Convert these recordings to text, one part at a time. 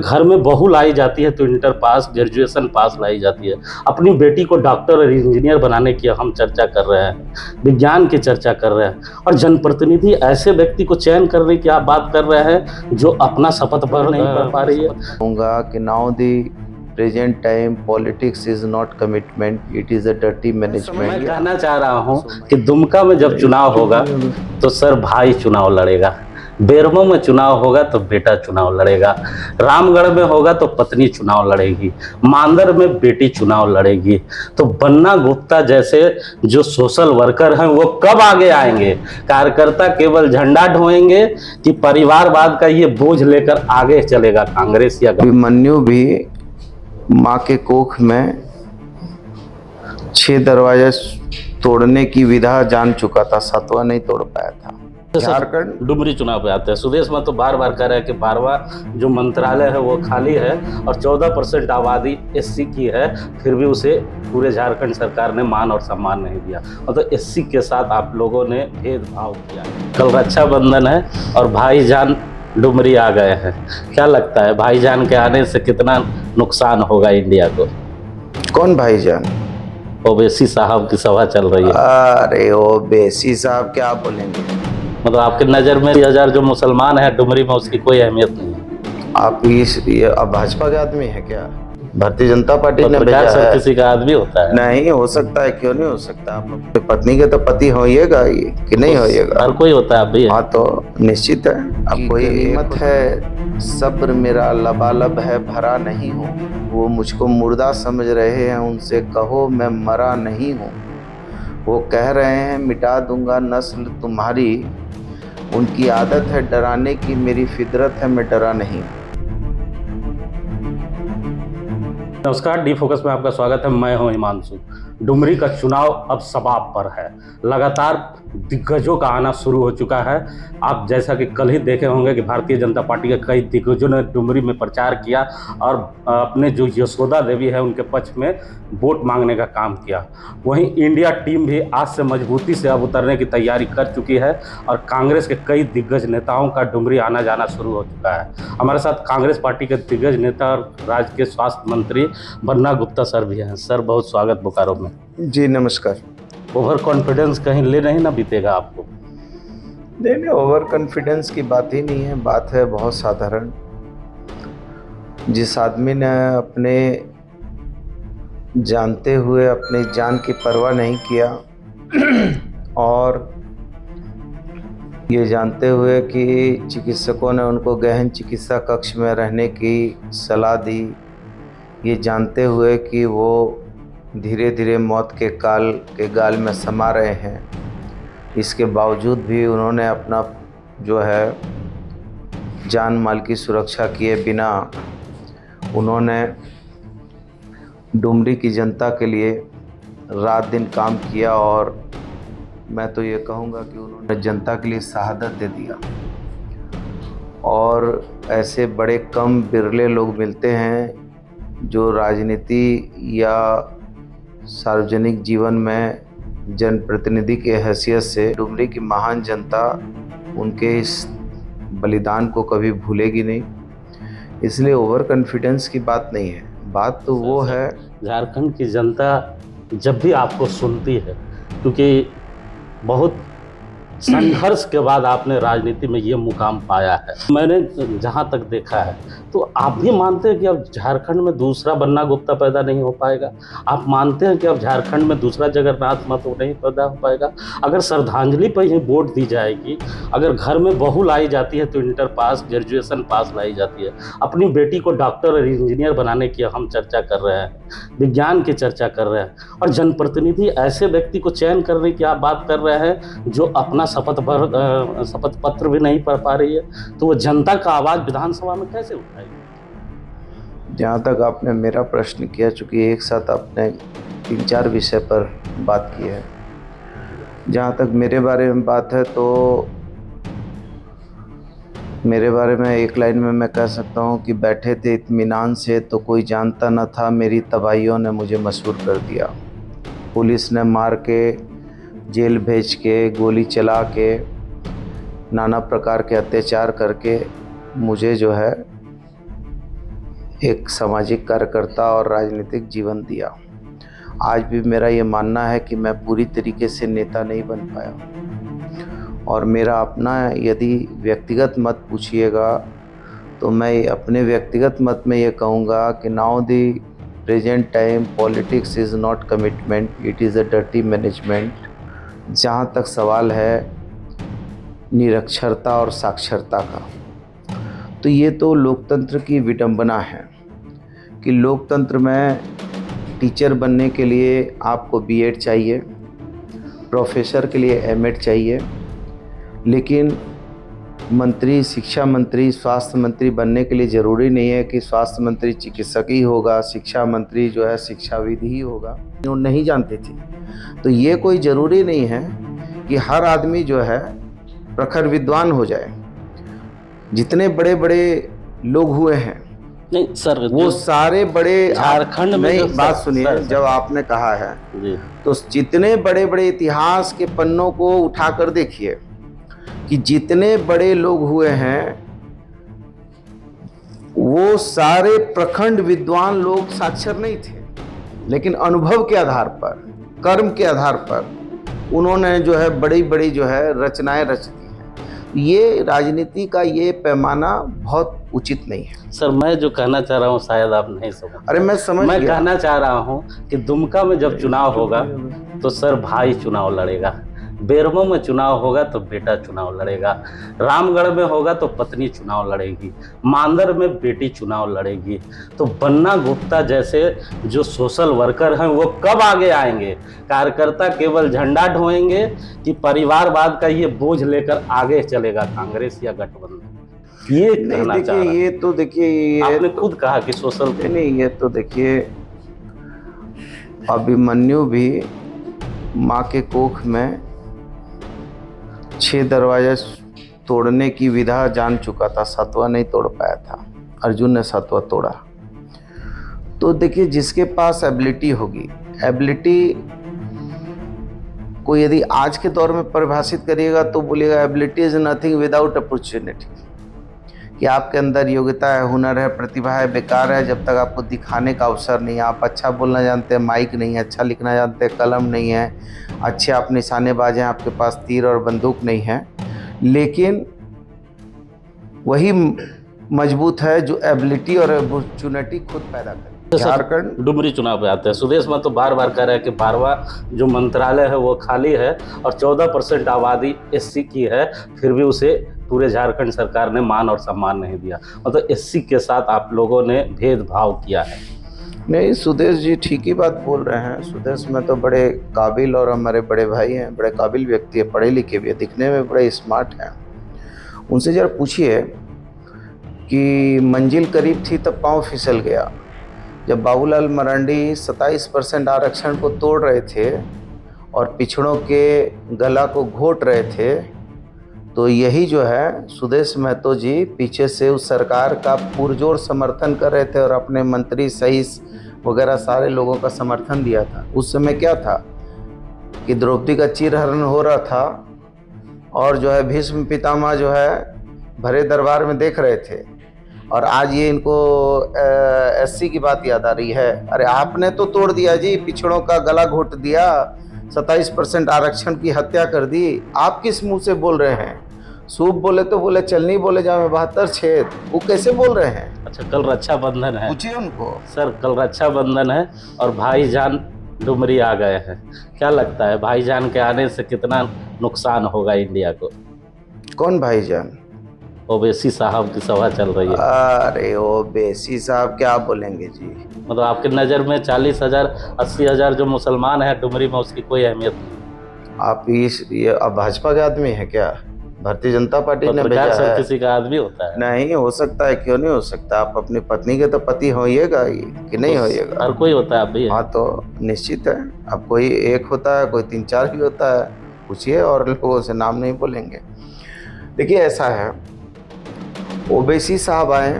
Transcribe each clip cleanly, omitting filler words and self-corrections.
घर में बहू लाई जाती है तो इंटर पास ग्रेजुएशन पास लाई जाती है। अपनी बेटी को डॉक्टर और इंजीनियर बनाने की हम चर्चा कर रहे हैं, विज्ञान की चर्चा कर रहे हैं, और जनप्रतिनिधि ऐसे व्यक्ति को चयन करने की आप बात कर रहे हैं जो अपना शपथ भर नहीं कर पा रही है। कहूँगा कि now the present time politics is not commitment, it is a dirty मैं मैनेजमेंट। कहना चाह रहा हूँ कि दुमका में जब चुनाव होगा तो सर भाई चुनाव लड़ेगा, बेरमो में चुनाव होगा तो बेटा चुनाव लड़ेगा, रामगढ़ में होगा तो पत्नी चुनाव लड़ेगी, मांदर में बेटी चुनाव लड़ेगी। तो बन्ना गुप्ता जैसे जो सोशल वर्कर हैं वो कब आगे आएंगे? कार्यकर्ता केवल झंडा ढोएंगे कि परिवारवाद का ये बोझ लेकर आगे चलेगा कांग्रेस या अभिमन्यु भी माँ के कोख में 6 दरवाजे तोड़ने की विधा जान चुका था, 7वां नहीं तोड़ पाया था। झारखंड डुमरी चुनाव पे आते हैं। सुदेश में तो बार बार कह रहा है कि 12वां जो मंत्रालय है वो खाली है और 14% आबादी एससी की है, फिर भी उसे पूरे झारखंड सरकार ने मान और सम्मान नहीं दिया। मतलब एससी के साथ आप लोगों ने भेदभाव किया। कल रक्षाबंधन है और भाईजान डुमरी आ गए हैं। क्या लगता है भाईजान के आने से कितना नुकसान होगा इंडिया को? कौन भाईजान? ओवैसी साहब की सभा चल रही है। अरे ओवैसी साहब क्या बोलेंगे? मतलब आपके नज़र में 30,000 जो मुसलमान है डुमरी में उसकी कोई अहमियत नहीं है? आप ये अब भाजपा के आदमी है क्या? भारतीय जनता पार्टी ने भेजा पत्रकार है। किसी का आदमी होता है? नहीं हो सकता है, क्यों नहीं हो सकता? आप अपनी पत्नी के तो पति होइएगा ये कि नहीं होइएगा? हर कोई होता है अभी। हाँ तो निश्चित है। अब कोई हिम्मत है, सब्र मेरा लबालब है भरा नहीं हूँ, वो मुझको मुर्दा समझ रहे हैं उनसे कहो मैं मरा नहीं हूँ। वो कह रहे हैं मिटा दूंगा नस्ल तुम्हारी, उनकी आदत है डराने की, मेरी फितरत है मैं डरा नहीं। नमस्कार, डी फोकस में आपका स्वागत है। मैं हूं हिमांशु। डुमरी का चुनाव अब सबाब पर है। लगातार दिग्गजों का आना शुरू हो चुका है। आप जैसा कि कल ही देखे होंगे कि भारतीय जनता पार्टी के कई दिग्गजों ने डुमरी में प्रचार किया और अपने जो यशोदा देवी है उनके पक्ष में वोट मांगने का काम किया। वहीं इंडिया टीम भी आज से मजबूती से अब उतरने की तैयारी कर चुकी है और कांग्रेस के कई दिग्गज नेताओं का डुमरी आना जाना शुरू हो चुका है। हमारे साथ कांग्रेस पार्टी के दिग्गज नेता और राज्य के स्वास्थ्य मंत्री बन्ना गुप्ता सर भी हैं। सर बहुत स्वागत बोकारो में। जी नमस्कार। ओवर कॉन्फिडेंस कहीं ले नहीं ना बीतेगा आपको? नहीं, ओवर कॉन्फिडेंस की बात ही नहीं है, बात है बहुत साधारण। जिस आदमी ने अपने जानते हुए अपनी जान की परवाह नहीं किया और ये जानते हुए कि चिकित्सकों ने उनको गहन चिकित्सा कक्ष में रहने की सलाह दी, ये जानते हुए कि वो धीरे धीरे मौत के गाल में समा रहे हैं, इसके बावजूद भी उन्होंने अपना जो है जान माल की सुरक्षा किए बिना उन्होंने डुमरी की जनता के लिए रात दिन काम किया और मैं तो ये कहूँगा कि उन्होंने जनता के लिए शहादत दे दिया। और ऐसे बड़े कम बिरले लोग मिलते हैं जो राजनीति या सार्वजनिक जीवन में जनप्रतिनिधि के हैसियत से डुमरी की महान जनता उनके इस बलिदान को कभी भूलेगी नहीं। इसलिए ओवर कॉन्फिडेंस की बात नहीं है, बात तो वो है। झारखंड की जनता जब भी आपको सुनती है, क्योंकि बहुत संघर्ष के बाद आपने राजनीति में ये मुकाम पाया है, मैंने जहाँ तक देखा है, तो आप भी मानते हैं कि अब झारखंड में दूसरा बन्ना गुप्ता पैदा नहीं हो पाएगा? आप मानते हैं कि अब झारखंड में दूसरा जगन्नाथ महतो नहीं पैदा हो पाएगा? अगर श्रद्धांजलि पर ही वोट दी जाएगी, अगर घर में बहू लाई जाती है तो इंटर पास ग्रेजुएशन पास लाई जाती है, अपनी बेटी को डॉक्टर और इंजीनियर बनाने की हम चर्चा कर रहे हैं, विज्ञान की चर्चा कर रहे हैं, और जनप्रतिनिधि ऐसे व्यक्ति को चयन करने की आप बात कर रहे हैं जो अपना शपथ पत्र भी नहीं पढ़ पा रही है, तो वो जनता का आवाज़ विधानसभा में कैसे उठाएगी? जहाँ तक आपने मेरा प्रश्न किया, चूँकि एक साथ आपने 3-4 विषय पर बात की है, जहाँ तक मेरे बारे में बात है तो मेरे बारे में एक लाइन में मैं कह सकता हूँ कि बैठे थे इत्मीनान से तो कोई जानता न था, मेरी तबाहियों ने मुझे मशहूर कर दिया। पुलिस ने मार के, जेल भेज के, गोली चला के, नाना प्रकार के अत्याचार करके मुझे जो है एक सामाजिक कार्यकर्ता और राजनीतिक जीवन दिया। आज भी मेरा ये मानना है कि मैं पूरी तरीके से नेता नहीं बन पाया, और मेरा अपना यदि व्यक्तिगत मत पूछिएगा तो मैं अपने व्यक्तिगत मत में ये कहूँगा कि now the present time politics is not commitment, it is a dirty management. जहाँ तक सवाल है निरक्षरता और साक्षरता का, तो ये तो लोकतंत्र की विडंबना है कि लोकतंत्र में टीचर बनने के लिए आपको बीएड चाहिए, प्रोफेसर के लिए एमएड चाहिए, लेकिन मंत्री, शिक्षा मंत्री, स्वास्थ्य मंत्री बनने के लिए ज़रूरी नहीं है कि स्वास्थ्य मंत्री चिकित्सक ही होगा, शिक्षा मंत्री जो है शिक्षाविद ही होगा। वो नहीं जानते थे। तो ये कोई ज़रूरी नहीं है कि हर आदमी जो है प्रखर विद्वान हो जाए। जितने बड़े बड़े लोग हुए हैं नहीं सर, वो सारे बड़े झारखंड में नहीं, बात सुनिए, जब आपने कहा है जी, तो जितने बड़े बड़े इतिहास के पन्नों को उठाकर देखिए कि जितने बड़े लोग हुए हैं वो सारे प्रखंड विद्वान लोग साक्षर नहीं थे, लेकिन अनुभव के आधार पर, कर्म के आधार पर उन्होंने जो है बड़ी बड़ी जो है रचनाएं रच दी हैं। ये राजनीति का ये पैमाना बहुत उचित नहीं है। सर मैं जो कहना चाह रहा हूँ शायद आप नहीं समझ। अरे मैं समझ मैं गया। कहना चाह रहा हूँ कि दुमका में जब चुनाव होगा तो सर भाई चुनाव लड़ेगा, बेरमो में चुनाव होगा तो बेटा चुनाव लड़ेगा, रामगढ़ में होगा तो पत्नी चुनाव लड़ेगी, मांदर में बेटी चुनाव लड़ेगी। तो बन्ना गुप्ता जैसे जो सोशल वर्कर हैं वो कब आगे आएंगे? कार्यकर्ता केवल झंडा ढोएंगे कि परिवारवाद का ये बोझ लेकर आगे चलेगा कांग्रेस या गठबंधन? ये कहना चाह रहा हूं। ये तो देखिए, ये आपने खुद कहा कि सोशल नहीं, ये तो देखिए अभिमन्यु भी माँ के कोख में 6 दरवाजे तोड़ने की विधा जान चुका था, 7वां नहीं तोड़ पाया था। अर्जुन ने 7वां तोड़ा। तो देखिए जिसके पास एबिलिटी होगी, एबिलिटी को यदि आज के दौर में परिभाषित करिएगा तो बोलिएगा ability is nothing without opportunity, कि आपके अंदर योग्यता है, हुनर है, प्रतिभा है, बेकार है जब तक आपको दिखाने का अवसर नहीं है। आप अच्छा बोलना जानते हैं, माइक नहीं है, अच्छा लिखना जानते हैं, कलम नहीं है, अच्छे आप निशानेबाज हैं, आपके पास तीर और बंदूक नहीं है, लेकिन वही मजबूत है जो एबिलिटी और अपॉर्चुनिटी खुद पैदा करे। झारखंड डुमरी चुनाव पे आते हैं। सुदेश में तो बार बार कह रहा है कि 12वां जो मंत्रालय है वो खाली है और 14% आबादी एससी की है, फिर भी उसे पूरे झारखंड सरकार ने मान और सम्मान नहीं दिया। मतलब एससी के साथ आप लोगों ने भेदभाव किया है। नहीं, सुदेश जी ठीक ही बात बोल रहे हैं। सुदेश में तो बड़े काबिल और हमारे बड़े भाई हैं, बड़े काबिल व्यक्ति है, पढ़े लिखे भी है, दिखने में बड़े स्मार्ट हैं। उनसे जरा पूछिए कि मंजिल करीब थी तब पाँव फिसल गया। जब बाबूलाल मरांडी 27% आरक्षण को तोड़ रहे थे और पिछड़ों के गला को घोट रहे थे, तो यही जो है सुदेश महतो जी पीछे से उस सरकार का पुरजोर समर्थन कर रहे थे और अपने मंत्री सही वगैरह सारे लोगों का समर्थन दिया था। उस समय क्या था कि द्रौपदी का चीरहरण हो रहा था और जो है भीष्म पितामह जो है भरे दरबार में देख रहे थे, और आज ये इनको एससी की बात याद आ रही है। अरे आपने तो तोड़ दिया जी, पिछड़ों का गला घोट दिया, 27% आरक्षण की हत्या कर दी। आप किस मुंह से बोल रहे हैं? सूप बोले तो बोले चलनी, बोले जाओ 72 छेद, वो कैसे बोल रहे हैं? अच्छा, कल रक्षाबंधन है, पूछिए उनको। सर कल रक्षाबंधन है और भाईजान डुमरी आ गए हैं, क्या लगता है भाईजान के आने से कितना नुकसान होगा इंडिया को? कौन भाईजान? ओवैसी साहब की सभा चल रही है। अरे ओवैसी साहब क्या बोलेंगे जी? मतलब आपकी नज़र में 40,000 80,000 जो मुसलमान हैं डुमरी में, उसकी कोई अहमियत नहीं? आप ये अब भाजपा के आदमी है क्या? भारतीय जनता पार्टी ने भेजा है? किसी का आदमी होता है? नहीं हो सकता है, क्यों नहीं हो सकता? आप अपनी पत्नी के तो पति होइएगा ही कि नहीं होइएगा? हर कोई होता है, आप भी है। हाँ तो निश्चित है। अब कोई एक होता है, कोई 3-4 भी होता है, पूछिए, और लोगों से नाम नहीं बोलेंगे। देखिए ऐसा है, ओवैसी साहब आए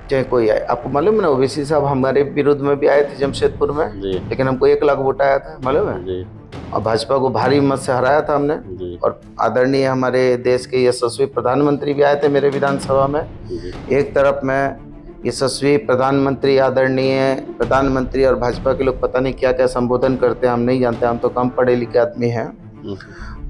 चाहे कोई आए, आपको मालूम है ना, ओवैसी साहब हमारे विरोध में भी आए थे जमशेदपुर में जी। लेकिन हमको 1 लाख वोट आया था, मालूम है जी। और भाजपा को भारी मत से हराया था हमने जी। और आदरणीय हमारे देश के यशस्वी प्रधानमंत्री भी आए थे मेरे विधानसभा में। जी। एक तरफ में यशस्वी प्रधानमंत्री, आदरणीय प्रधानमंत्री, और भाजपा के लोग पता नहीं क्या क्या संबोधन करते हैं, हम नहीं जानते, हम तो कम पढ़े लिखे आदमी हैं।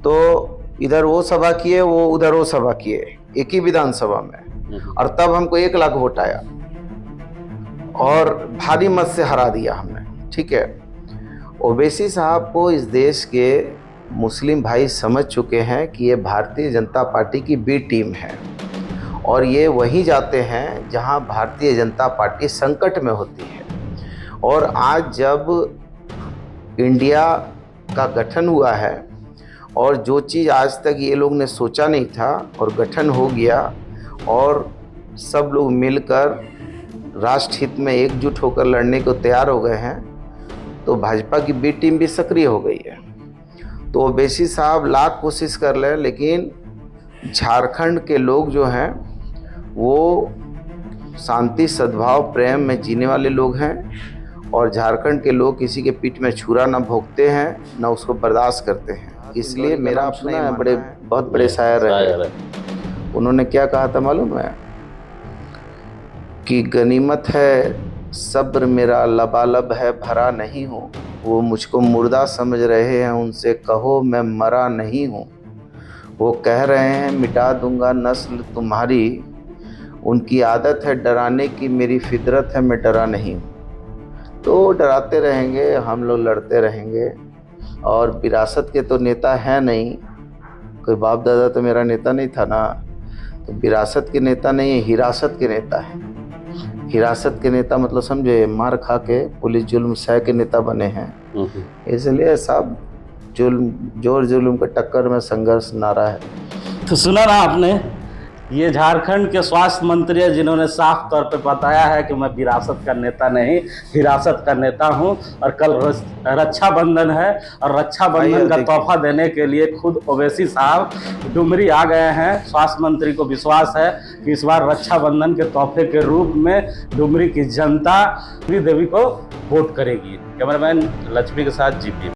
तो इधर वो सभा किए, वो उधर वो सभा किए, एक ही विधानसभा में, और तब हमको 1 लाख वोट आया और भारी मत से हरा दिया हमने। ठीक है, ओवैसी साहब को इस देश के मुस्लिम भाई समझ चुके हैं कि ये भारतीय जनता पार्टी की बी टीम है, और ये वहीं जाते हैं जहां भारतीय जनता पार्टी संकट में होती है। और आज जब इंडिया का गठन हुआ है और जो चीज़ आज तक ये लोग ने सोचा नहीं था और गठन हो गया और सब लोग मिलकर राष्ट्र हित में एकजुट होकर लड़ने को तैयार हो गए हैं, तो भाजपा की बी टीम भी सक्रिय हो गई है। तो ओवैसी साहब लाख कोशिश कर लें, लेकिन झारखंड के लोग जो हैं वो शांति, सद्भाव, प्रेम में जीने वाले लोग हैं, और झारखंड के लोग किसी के पीठ में छुरा ना भोंकते हैं, ना उसको बर्दाश्त करते हैं। इसलिए मेरा अपना है, बहुत बड़े शायर रहे, उन्होंने क्या कहा था मालूम है कि गनीमत है सब्र मेरा लबालब है, भरा नहीं हूँ। वो मुझको मुर्दा समझ रहे हैं, उनसे कहो मैं मरा नहीं हूँ। वो कह रहे हैं मिटा दूंगा नस्ल तुम्हारी, उनकी आदत है डराने की, मेरी फितरत है मैं डरा नहीं हूँ। तो डराते रहेंगे, हम लोग लड़ते रहेंगे। और विरासत के तो नेता हैं नहीं, कोई बाप दादा तो मेरा नेता नहीं था ना, तो विरासत के नेता नहीं है, हिरासत के नेता है। हिरासत के नेता मतलब समझे, मार खा के पुलिस जुल्म सह के नेता बने हैं। इसलिए सब जोर जुल्म के टक्कर में संघर्ष नारा है। तो सुना ना आपने, ये झारखंड के स्वास्थ्य मंत्री है जिन्होंने साफ तौर पे बताया है कि मैं विरासत का नेता नहीं, हिरासत का नेता हूं। और कल रक्षाबंधन है, और रक्षाबंधन का तोहफा देने के लिए खुद ओवैसी साहब डुमरी आ गए हैं। स्वास्थ्य मंत्री को विश्वास है कि इस बार रक्षाबंधन के तोहफे के रूप में डुमरी की जनता देवी को वोट करेगी। कैमरामैन लक्ष्मी के साथ जीपी।